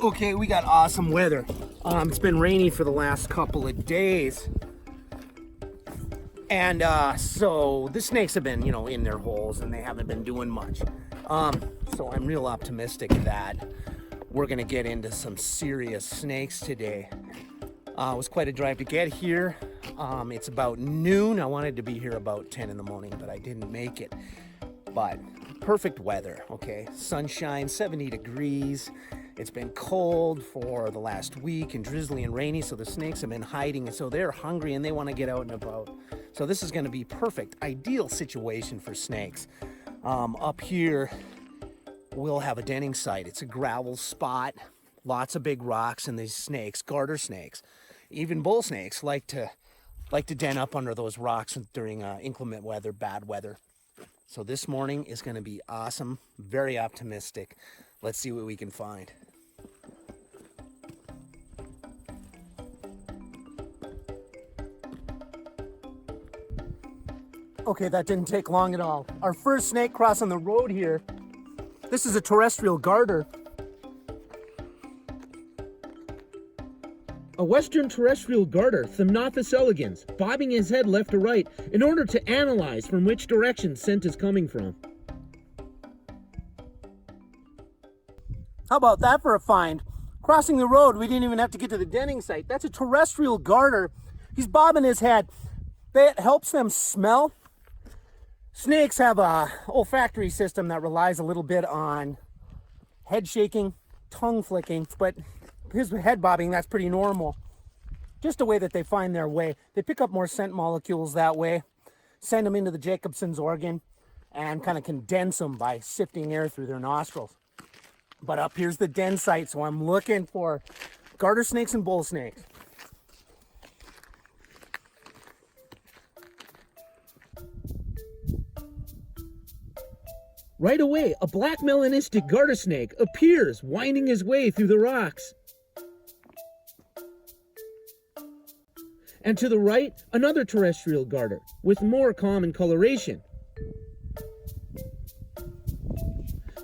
Okay, we got awesome weather. It's been rainy for the last couple of days. And so the snakes have been, in their holes and they haven't been doing much. So I'm real optimistic that we're gonna get into some serious snakes today. It was quite a drive to get here. It's about noon. I wanted to be here about 10 in the morning, but I didn't make it. But perfect weather, okay? Sunshine, 70 degrees. It's been cold for the last week and drizzly and rainy, so the snakes have been hiding, and so they're hungry and they want to get out and about. So this is going to be perfect, ideal situation for snakes. Up here, we'll have a denning site. It's a gravel spot, lots of big rocks, and these snakes, garter snakes, even bull snakes, like to den up under those rocks during inclement weather, bad weather. So this morning is going to be awesome, very optimistic. Let's see what we can find. Okay, that didn't take long at all. Our first snake crossing the road here. This is a terrestrial garter. A western terrestrial garter, Thamnophis elegans, bobbing his head left to right in order to analyze from which direction scent is coming from. How about that for a find? Crossing the road, we didn't even have to get to the denning site. That's a terrestrial garter. He's bobbing his head. That helps them smell. Snakes have a olfactory system that relies a little bit on head shaking, tongue flicking, but his head bobbing, that's pretty normal. Just a way that they find their way. They pick up more scent molecules that way, send them into the Jacobson's organ, and kind of condense them by sifting air through their nostrils. But up here's the den site, so I'm looking for garter snakes and bull snakes. Right away, a black melanistic garter snake appears, winding his way through the rocks. And to the right, another terrestrial garter, with more common coloration.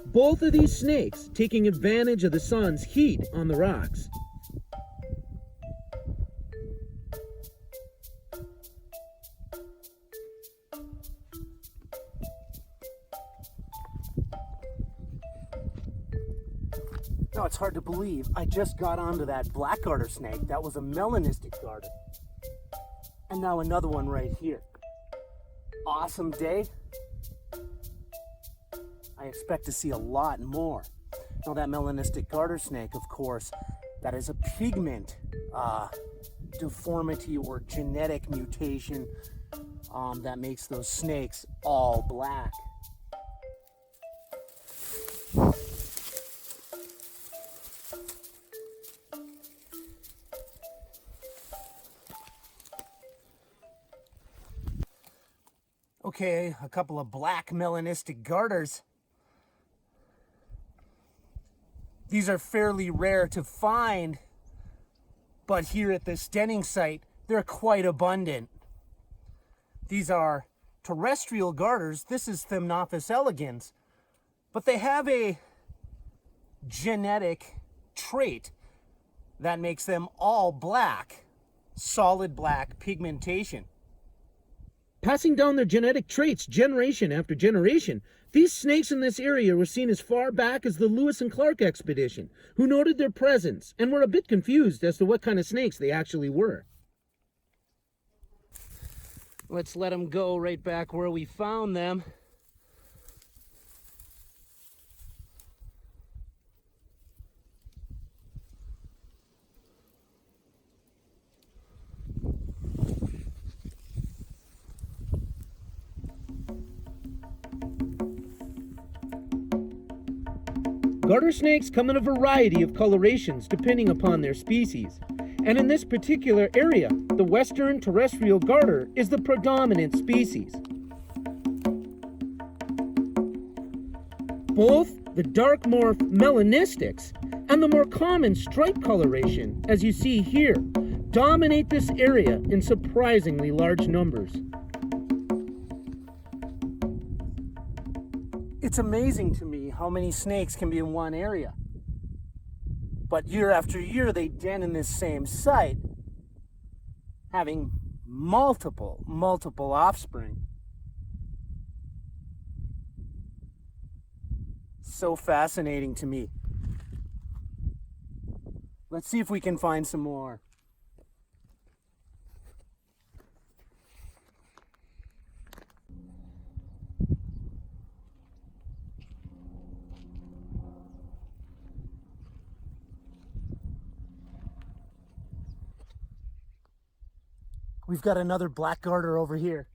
Both of these snakes taking advantage of the sun's heat on the rocks. Now it's hard to believe I just got onto that black garter snake. That was a melanistic garter. And now another one right here. Awesome day. I expect to see a lot more. Now that melanistic garter snake, of course, that is a pigment deformity or genetic mutation that makes those snakes all black. Okay, a couple of black melanistic garters. These are fairly rare to find, but here at this denning site, they're quite abundant. These are terrestrial garters. This is Thamnophis elegans, but they have a genetic trait that makes them all black, solid black pigmentation. Passing down their genetic traits generation after generation, these snakes in this area were seen as far back as the Lewis and Clark expedition, who noted their presence and were a bit confused as to what kind of snakes they actually were. Let's let them go right back where we found them. Garter snakes come in a variety of colorations depending upon their species. And in this particular area, the western terrestrial garter is the predominant species. Both the dark morph melanistics and the more common stripe coloration, as you see here, dominate this area in surprisingly large numbers. It's amazing to me how many snakes can be in one area. But year after year, they den in this same site, having multiple offspring. So fascinating to me. Let's see if we can find some more. We've got another black garter over here.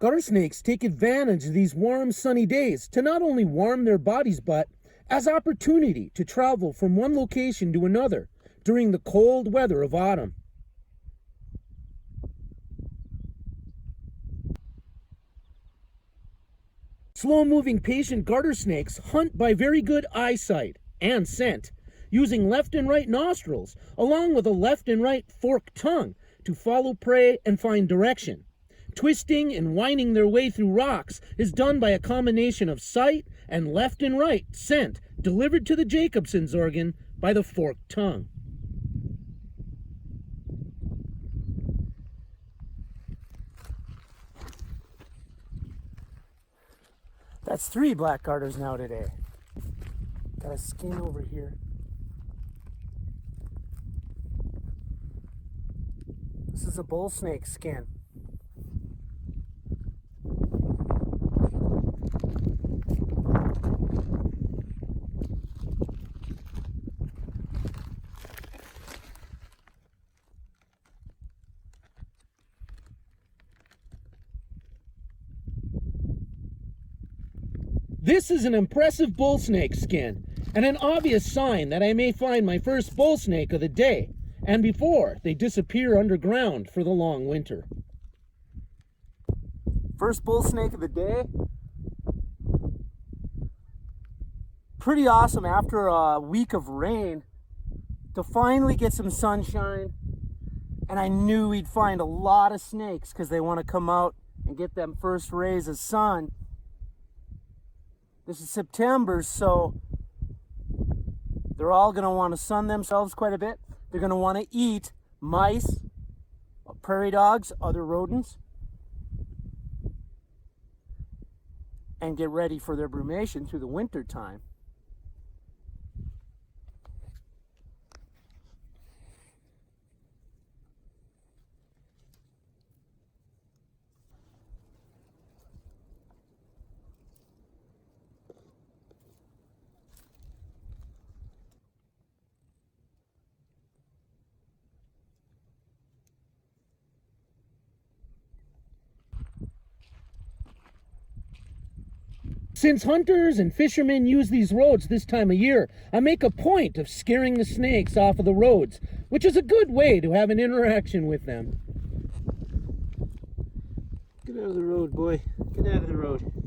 Garter snakes take advantage of these warm, sunny days to not only warm their bodies, but as opportunity to travel from one location to another during the cold weather of autumn. Slow-moving patient garter snakes hunt by very good eyesight and scent, using left and right nostrils, along with a left and right forked tongue to follow prey and find direction. Twisting and winding their way through rocks is done by a combination of sight and left and right scent delivered to the Jacobson's organ by the forked tongue. That's 3 black garters now today. Got a skin over here. This is a bull snake skin. This is an impressive bull snake skin, and an obvious sign that I may find my first bull snake of the day, and before they disappear underground for the long winter. First bull snake of the day. Pretty awesome after a week of rain to finally get some sunshine. And I knew we'd find a lot of snakes because they want to come out and get them first rays of sun. This is September, so they're all going to want to sun themselves quite a bit. They're going to want to eat mice, prairie dogs, other rodents, and get ready for their brumation through the winter time. Since hunters and fishermen use these roads this time of year, I make a point of scaring the snakes off of the roads, which is a good way to have an interaction with them. Get out of the road, boy. Get out of the road.